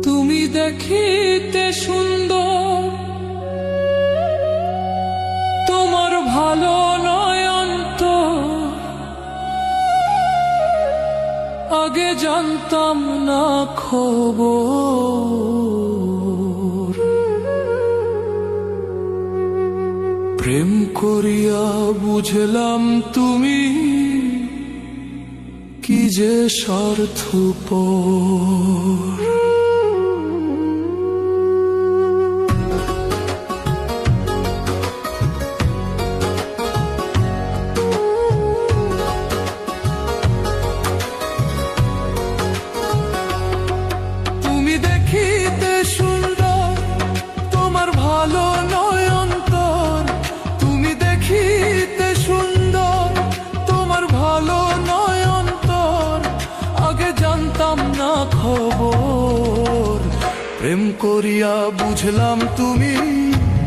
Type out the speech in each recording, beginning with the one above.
তুমি দেখিতে সুন্দর, তোমার ভালো নয়ন তো আগে জানতাম না খবর। প্রেম করিয়া বুঝলাম তুমি কি যে স্বার্থপর। তুমি দেখিতে সুন্দর, তোমার ভালো নয়ন তোর। তুমি দেখিতে সুন্দর, তোমার ভালো নয়ন তোর আগে জানতাম না খবর। প্রেম করিয়া বুঝলাম তুমি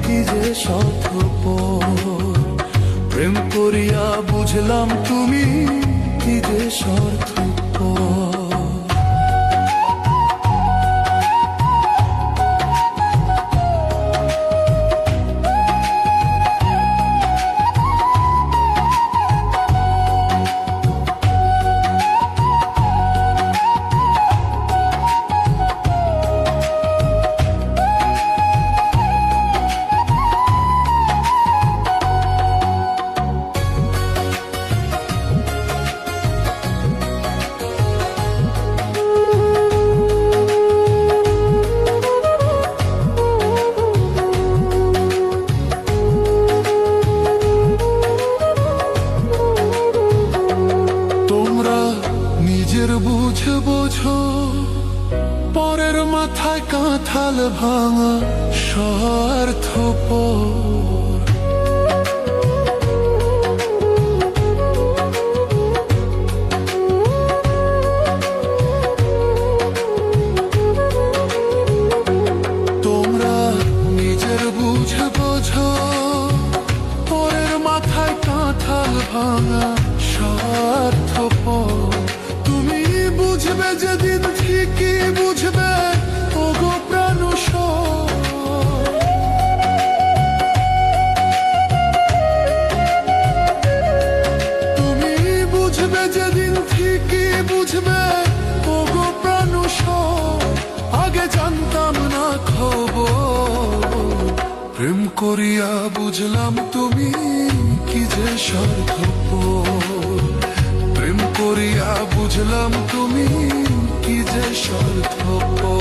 কি যে স্বার্থপর। প্রেম করিয়া বুঝলাম তুমি কি যে স্বার্থপর। নিজের বুঝে বোঝো, পরের মাথায় কাঁঠাল ভাঙা স্বার্থপর। তোমরা নিজের বুঝে বোঝো, পরের মাথায় কাঁঠাল ভাঙা স্বার্থপর। তুমি বুঝবে যেদিন ঠিকই বুঝবে, ওগো প্রাণসর। তুমি বুঝবে যেদিন ঠিকই বুঝবে, ওগো প্রাণসর আগে জানতাম না খবর। প্রেম করিয়া বুঝলাম তুমি কি যে স্বার্থপর। প্রেম করিয়া বুঝলাম তুমি কি যে স্বার্থপর।